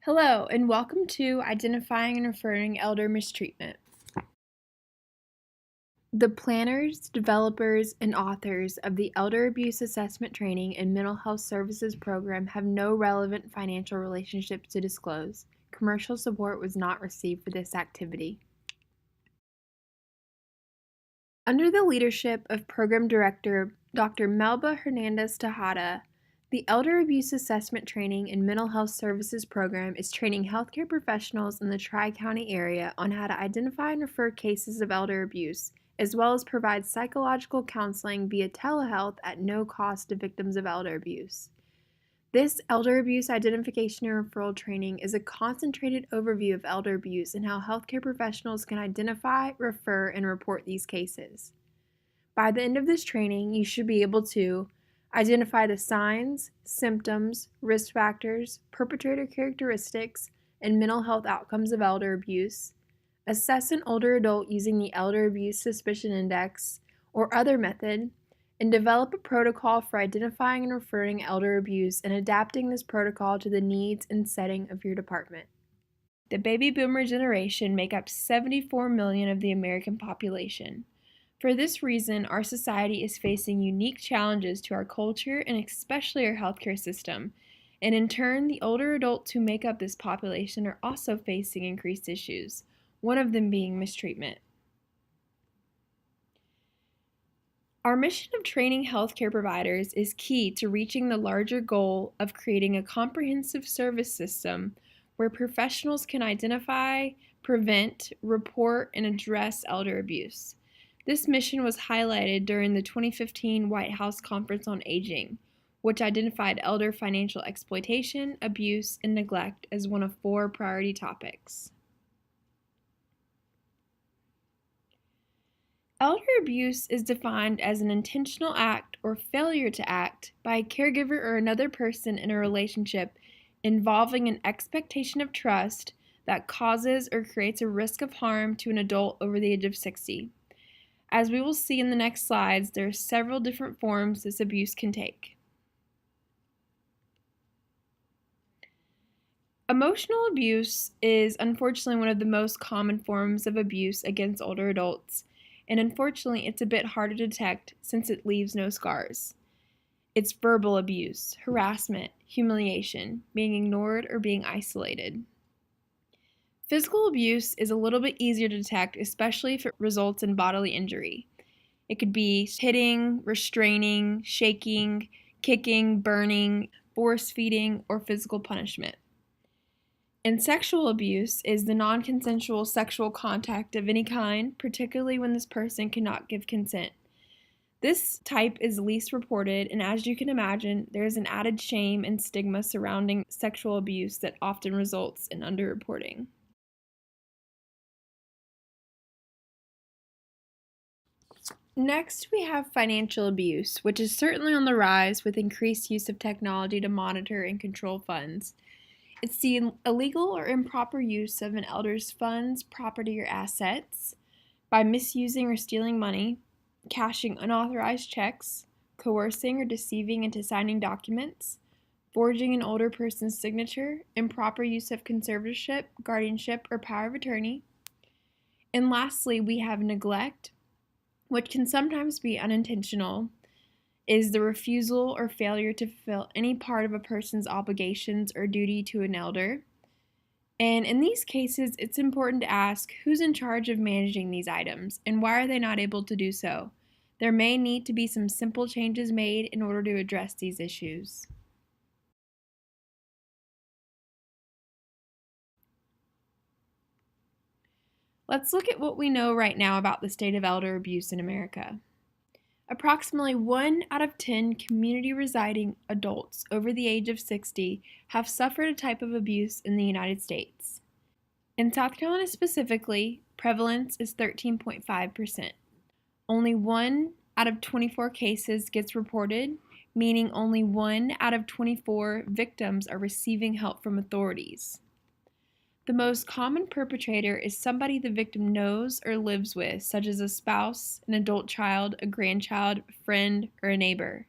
Hello, and welcome to Identifying and Referring Elder Mistreatment. The planners, developers, and authors of the Elder Abuse Assessment Training and Mental Health Services program have no relevant financial relationships to disclose. Commercial support was not received for this activity. Under the leadership of Program Director Dr. Melba Hernandez Tejada, the Elder Abuse Assessment Training and Mental Health Services program is training healthcare professionals in the Tri-County area on how to identify and refer cases of elder abuse, as well as provide psychological counseling via telehealth at no cost to victims of elder abuse. This elder abuse identification and referral training is a concentrated overview of elder abuse and how healthcare professionals can identify, refer, and report these cases. By the end of this training, you should be able to identify the signs, symptoms, risk factors, perpetrator characteristics, and mental health outcomes of elder abuse, assess an older adult using the Elder Abuse Suspicion Index or other method, and develop a protocol for identifying and referring elder abuse and adapting this protocol to the needs and setting of your department. The baby boomer generation make up 74 million of the American population. For this reason, our society is facing unique challenges to our culture and especially our healthcare system. And in turn, the older adults who make up this population are also facing increased issues, one of them being mistreatment. Our mission of training healthcare providers is key to reaching the larger goal of creating a comprehensive service system where professionals can identify, prevent, report, and address elder abuse. This mission was highlighted during the 2015 White House Conference on Aging, which identified elder financial exploitation, abuse, and neglect as one of 4 priority topics. Elder abuse is defined as an intentional act or failure to act by a caregiver or another person in a relationship involving an expectation of trust that causes or creates a risk of harm to an adult over the age of 60. As we will see in the next slides, there are several different forms this abuse can take. Emotional abuse is unfortunately one of the most common forms of abuse against older adults, and unfortunately it's a bit harder to detect since it leaves no scars. It's verbal abuse, harassment, humiliation, being ignored, or being isolated. Physical abuse is a little bit easier to detect, especially if it results in bodily injury. It could be hitting, restraining, shaking, kicking, burning, force feeding, or physical punishment. And sexual abuse is the non-consensual sexual contact of any kind, particularly when this person cannot give consent. This type is least reported, and as you can imagine, there is an added shame and stigma surrounding sexual abuse that often results in underreporting. Next, we have financial abuse, which is certainly on the rise with increased use of technology to monitor and control funds. It's the illegal or improper use of an elder's funds, property, or assets by misusing or stealing money, cashing unauthorized checks, coercing or deceiving into signing documents, forging an older person's signature, improper use of conservatorship, guardianship, or power of attorney. And lastly, we have neglect, which can sometimes be unintentional, is the refusal or failure to fulfill any part of a person's obligations or duty to an elder. And in these cases, it's important to ask who's in charge of managing these items and why are they not able to do so. There may need to be some simple changes made in order to address these issues. Let's look at what we know right now about the state of elder abuse in America. Approximately 1 out of 10 community residing adults over the age of 60 have suffered a type of abuse in the United States. In South Carolina specifically, prevalence is 13.5%. Only 1 out of 24 cases gets reported, meaning only 1 out of 24 victims are receiving help from authorities. The most common perpetrator is somebody the victim knows or lives with, such as a spouse, an adult child, a grandchild, a friend, or a neighbor.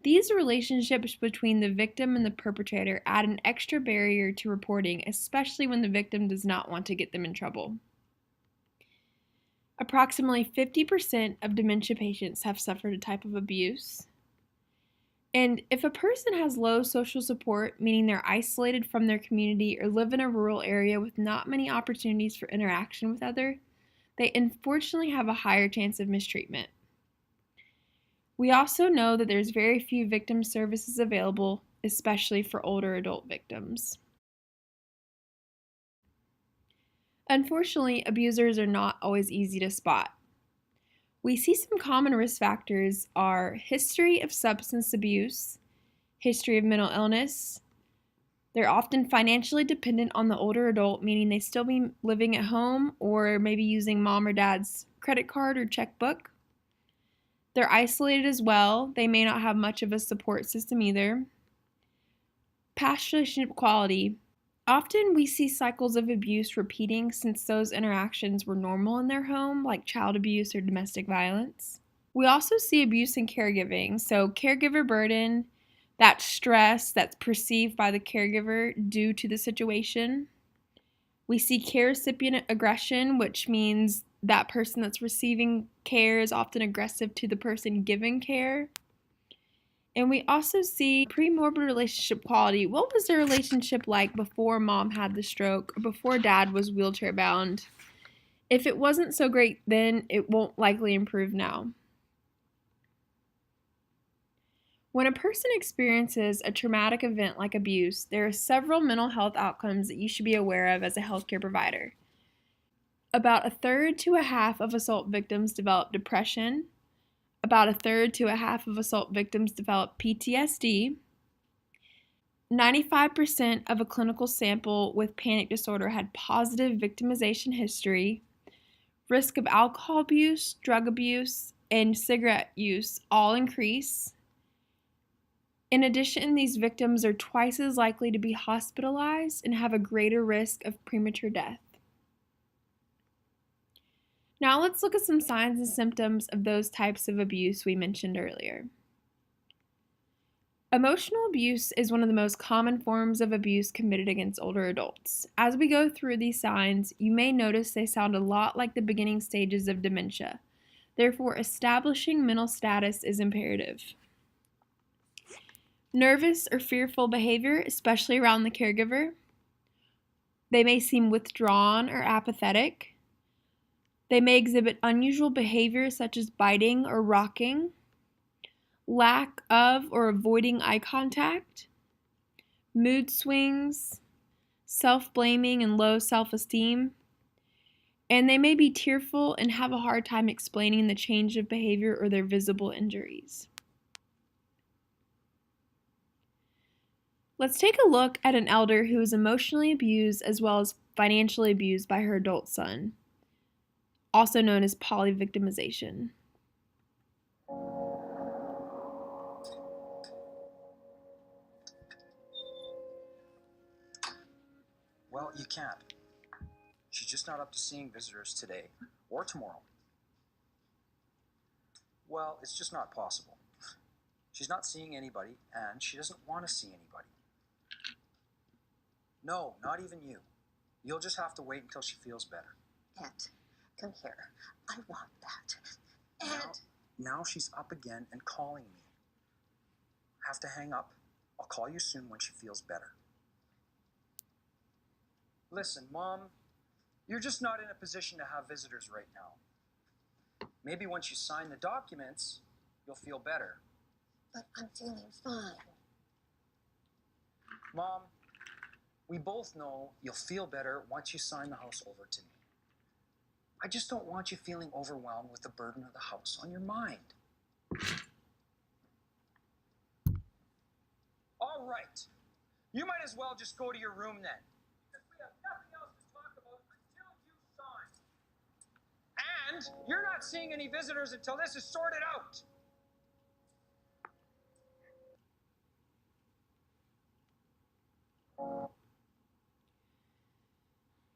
These relationships between the victim and the perpetrator add an extra barrier to reporting, especially when the victim does not want to get them in trouble. Approximately 50% of dementia patients have suffered a type of abuse. And if a person has low social support, meaning they're isolated from their community or live in a rural area with not many opportunities for interaction with others, they unfortunately have a higher chance of mistreatment. We also know that there's very few victim services available, especially for older adult victims. Unfortunately, abusers are not always easy to spot. We see some common risk factors are history of substance abuse, history of mental illness. They're often financially dependent on the older adult, meaning they still be living at home or maybe using mom or dad's credit card or checkbook. They're isolated as well. They may not have much of a support system either. Past relationship quality. Often we see cycles of abuse repeating since those interactions were normal in their home, like child abuse or domestic violence. We also see abuse in caregiving. So, caregiver burden, that stress that's perceived by the caregiver due to the situation. We see care recipient aggression, which means that person that's receiving care is often aggressive to the person giving care. And we also see pre-morbid relationship quality. What was their relationship like before mom had the stroke or before dad was wheelchair bound? If it wasn't so great then, it won't likely improve now. When a person experiences a traumatic event like abuse, there are several mental health outcomes that you should be aware of as a healthcare provider. About a third to a half of assault victims develop depression. About a third to a half of assault victims develop PTSD. 95% of a clinical sample with panic disorder had positive victimization history. Risk of alcohol abuse, drug abuse, and cigarette use all increase. In addition, these victims are twice as likely to be hospitalized and have a greater risk of premature death. Now let's look at some signs and symptoms of those types of abuse we mentioned earlier. Emotional abuse is one of the most common forms of abuse committed against older adults. As we go through these signs, you may notice they sound a lot like the beginning stages of dementia. Therefore, establishing mental status is imperative. Nervous or fearful behavior, especially around the caregiver. They may seem withdrawn or apathetic. They may exhibit unusual behavior such as biting or rocking. Lack of or avoiding eye contact, mood swings, self-blaming and low self-esteem, and they may be tearful and have a hard time explaining the change of behavior or their visible injuries. Let's take a look at an elder who is emotionally abused as well as financially abused by her adult son, also known as polyvictimization. Well, you can't. She's just not up to seeing visitors today or tomorrow. Well, it's just not possible. She's not seeing anybody, and she doesn't want to see anybody. No, not even you. You'll just have to wait until she feels better. Aunt, come here. I want that. Aunt! Now she's up again and calling me. I have to hang up. I'll call you soon when she feels better. Listen, Mom, you're just not in a position to have visitors right now. Maybe once you sign the documents, you'll feel better. But I'm feeling fine. Mom, we both know you'll feel better once you sign the house over to me. I just don't want you feeling overwhelmed with the burden of the house on your mind. All right. You might as well just go to your room then. We have nothing else to talk about until you sign. And you're not seeing any visitors until this is sorted out.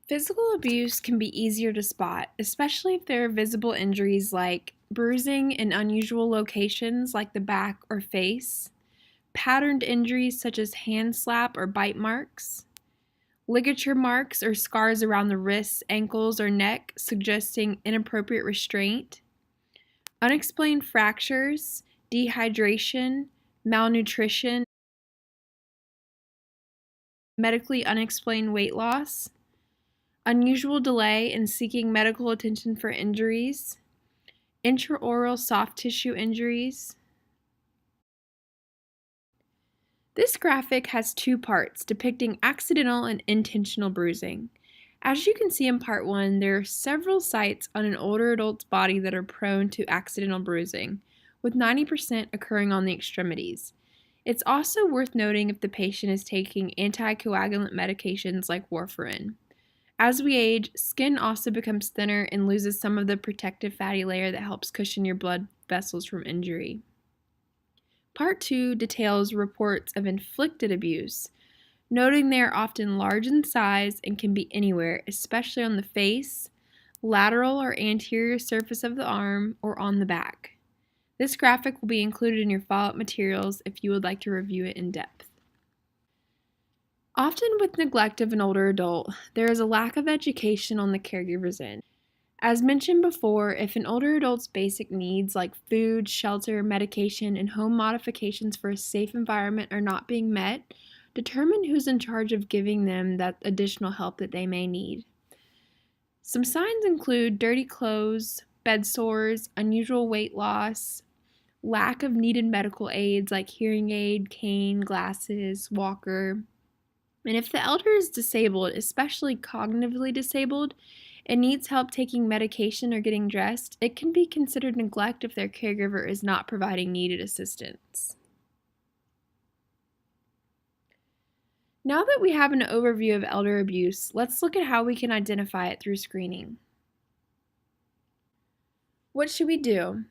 Physical abuse can be easier to spot, especially if there are visible injuries like bruising in unusual locations like the back or face. patterned injuries such as hand slap or bite marks, ligature marks or scars around the wrists, ankles, or neck suggesting inappropriate restraint, unexplained fractures, dehydration, malnutrition, medically unexplained weight loss, unusual delay in seeking medical attention for injuries, intraoral soft tissue injuries. This graphic has two parts depicting accidental and intentional bruising. As you can see in part 1, there are several sites on an older adult's body that are prone to accidental bruising, with 90% occurring on the extremities. It's also worth noting if the patient is taking anticoagulant medications like warfarin. As we age, skin also becomes thinner and loses some of the protective fatty layer that helps cushion your blood vessels from injury. Part 2 details reports of inflicted abuse, noting they are often large in size and can be anywhere, especially on the face, lateral or anterior surface of the arm, or on the back. This graphic will be included in your follow-up materials if you would like to review it in depth. Often with neglect of an older adult, there is a lack of education on the caregiver's end. As mentioned before, if an older adult's basic needs like food, shelter, medication, and home modifications for a safe environment are not being met, determine who's in charge of giving them that additional help that they may need. Some signs include dirty clothes, bed sores, unusual weight loss, lack of needed medical aids like hearing aid, cane, glasses, walker. And if the elder is disabled, especially cognitively disabled, and needs help taking medication or getting dressed, it can be considered neglect if their caregiver is not providing needed assistance. Now that we have an overview of elder abuse, let's look at how we can identify it through screening. What should we do?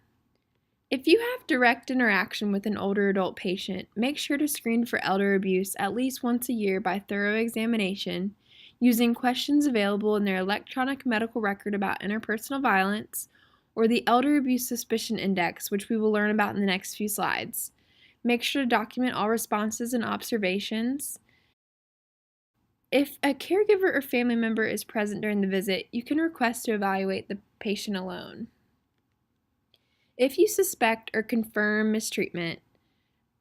If you have direct interaction with an older adult patient, make sure to screen for elder abuse at least once a year by thorough examination, using questions available in their electronic medical record about interpersonal violence, or the Elder Abuse Suspicion Index, which we will learn about in the next few slides. Make sure to document all responses and observations. If a caregiver or family member is present during the visit, you can request to evaluate the patient alone. If you suspect or confirm mistreatment,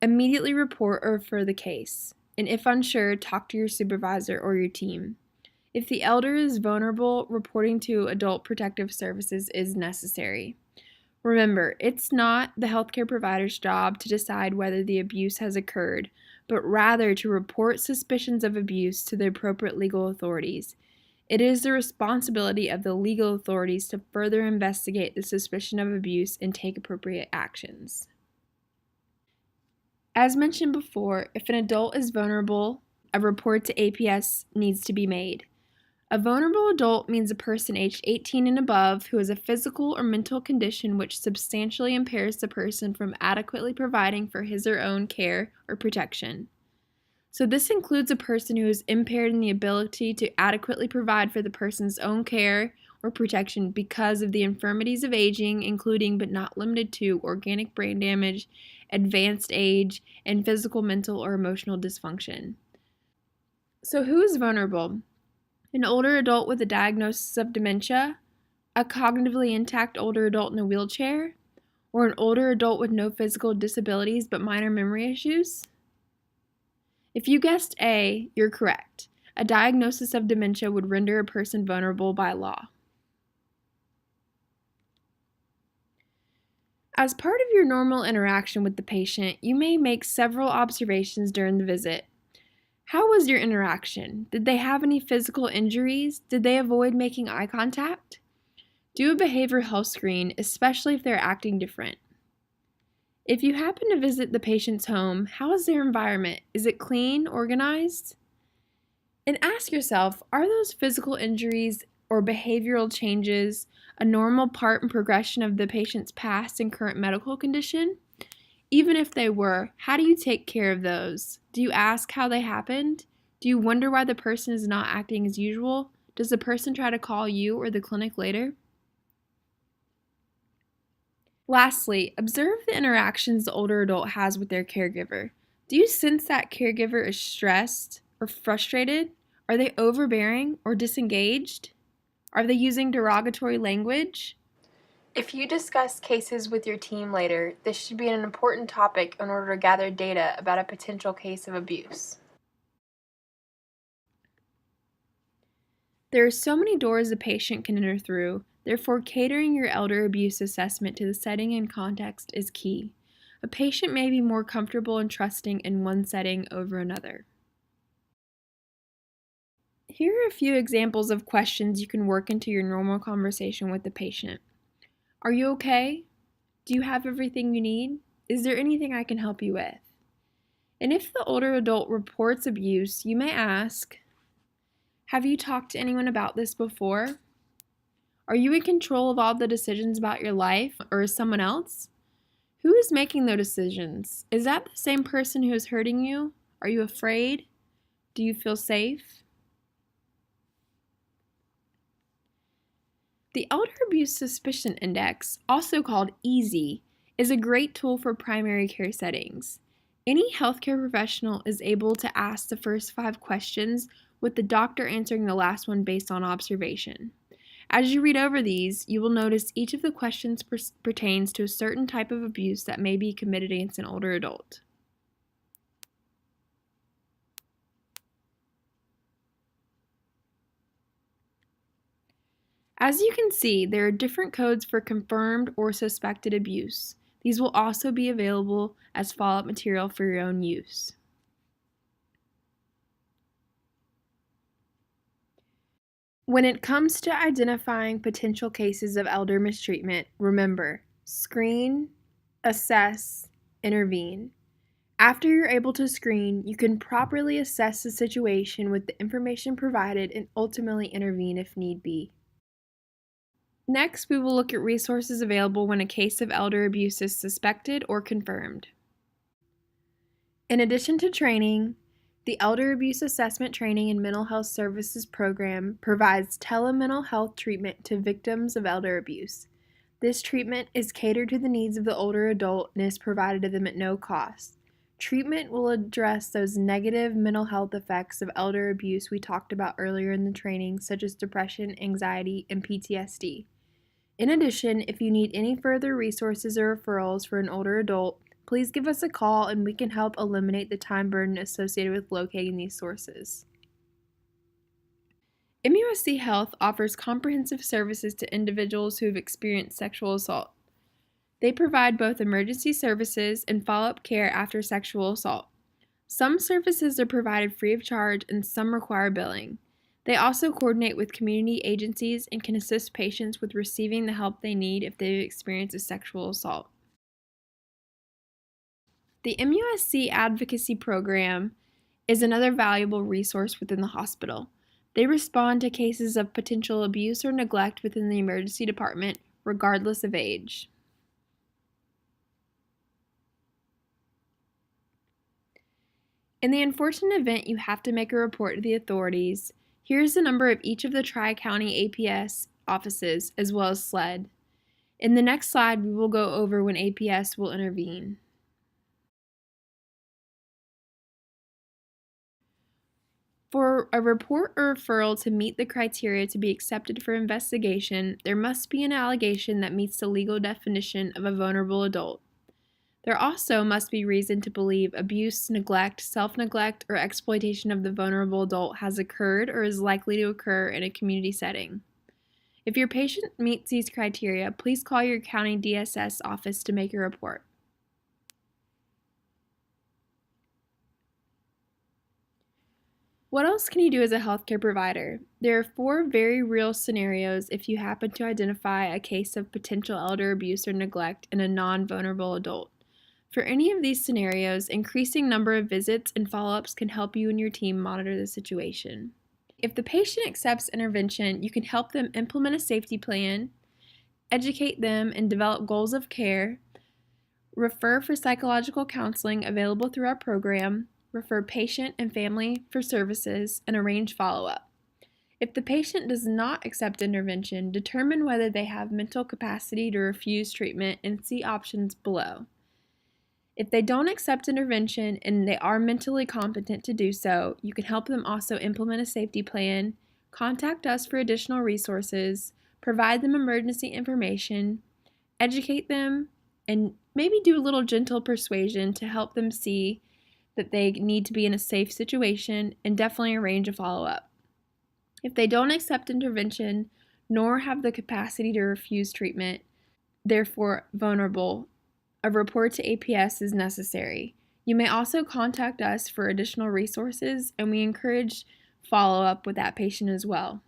immediately report or refer the case, and if unsure, talk to your supervisor or your team. If the elder is vulnerable, reporting to Adult Protective Services is necessary. Remember, it's not the healthcare provider's job to decide whether the abuse has occurred, but rather to report suspicions of abuse to the appropriate legal authorities. It is the responsibility of the legal authorities to further investigate the suspicion of abuse and take appropriate actions. As mentioned before, if an adult is vulnerable, a report to APS needs to be made. A vulnerable adult means a person aged 18 and above who has a physical or mental condition which substantially impairs the person from adequately providing for his or own care or protection. So this includes a person who is impaired in the ability to adequately provide for the person's own care or protection because of the infirmities of aging, including but not limited to organic brain damage, advanced age, and physical, mental, or emotional dysfunction. So who is vulnerable? An older adult with a diagnosis of dementia, a cognitively intact older adult in a wheelchair, or an older adult with no physical disabilities but minor memory issues? If you guessed A, you're correct. A diagnosis of dementia would render a person vulnerable by law. As part of your normal interaction with the patient, you may make several observations during the visit. How was your interaction? Did they have any physical injuries? Did they avoid making eye contact? Do a behavioral health screen, especially if they're acting different. If you happen to visit the patient's home, how is their environment? Is it clean, organized? And ask yourself, are those physical injuries or behavioral changes a normal part and progression of the patient's past and current medical condition? Even if they were, how do you take care of those? Do you ask how they happened? Do you wonder why the person is not acting as usual? Does the person try to call you or the clinic later? Lastly, observe the interactions the older adult has with their caregiver. Do you sense that caregiver is stressed or frustrated? Are they overbearing or disengaged? Are they using derogatory language? If you discuss cases with your team later, this should be an important topic in order to gather data about a potential case of abuse. There are so many doors a patient can enter through, therefore catering your elder abuse assessment to the setting and context is key. A patient may be more comfortable and trusting in one setting over another. Here are a few examples of questions you can work into your normal conversation with the patient. Are you okay? Do you have everything you need? Is there anything I can help you with? And if the older adult reports abuse, you may ask, have you talked to anyone about this before? Are you in control of all the decisions about your life, or is someone else? Who is making those decisions? Is that the same person who is hurting you? Are you afraid? Do you feel safe? The Elder Abuse Suspicion Index, also called EASY, is a great tool for primary care settings. Any healthcare professional is able to ask the first 5 questions, with the doctor answering the last one based on observation. As you read over these, you will notice each of the questions pertains to a certain type of abuse that may be committed against an older adult. As you can see, there are different codes for confirmed or suspected abuse. These will also be available as follow-up material for your own use. When it comes to identifying potential cases of elder mistreatment, remember, screen, assess, intervene. After you're able to screen, you can properly assess the situation with the information provided and ultimately intervene if need be. Next, we will look at resources available when a case of elder abuse is suspected or confirmed. In addition to training, the Elder Abuse Assessment Training and Mental Health Services program provides telemental health treatment to victims of elder abuse. This treatment is catered to the needs of the older adult and is provided to them at no cost. Treatment will address those negative mental health effects of elder abuse we talked about earlier in the training, such as depression, anxiety, and PTSD. In addition, if you need any further resources or referrals for an older adult, please give us a call and we can help eliminate the time burden associated with locating these sources. MUSC Health offers comprehensive services to individuals who have experienced sexual assault. They provide both emergency services and follow-up care after sexual assault. Some services are provided free of charge and some require billing. They also coordinate with community agencies and can assist patients with receiving the help they need if they've experienced a sexual assault. The MUSC Advocacy Program is another valuable resource within the hospital. They respond to cases of potential abuse or neglect within the emergency department, regardless of age. In the unfortunate event you have to make a report to the authorities, here's the number of each of the Tri-County APS offices as well as SLED. In the next slide, we will go over when APS will intervene. For a report or referral to meet the criteria to be accepted for investigation, there must be an allegation that meets the legal definition of a vulnerable adult. There also must be reason to believe abuse, neglect, self-neglect, or exploitation of the vulnerable adult has occurred or is likely to occur in a community setting. If your patient meets these criteria, please call your county DSS office to make a report. What else can you do as a healthcare provider? There are 4 very real scenarios if you happen to identify a case of potential elder abuse or neglect in a non-vulnerable adult. For any of these scenarios, increasing number of visits and follow-ups can help you and your team monitor the situation. If the patient accepts intervention, you can help them implement a safety plan, educate them and develop goals of care, refer for psychological counseling available through our program, refer patient and family for services, and arrange follow-up. If the patient does not accept intervention, determine whether they have mental capacity to refuse treatment and see options below. If they don't accept intervention and they are mentally competent to do so, you can help them also implement a safety plan, contact us for additional resources, provide them emergency information, educate them, and maybe do a little gentle persuasion to help them see that they need to be in a safe situation, and definitely arrange a follow up. If they don't accept intervention nor have the capacity to refuse treatment, therefore vulnerable, a report to APS is necessary. You may also contact us for additional resources, and we encourage follow up with that patient as well.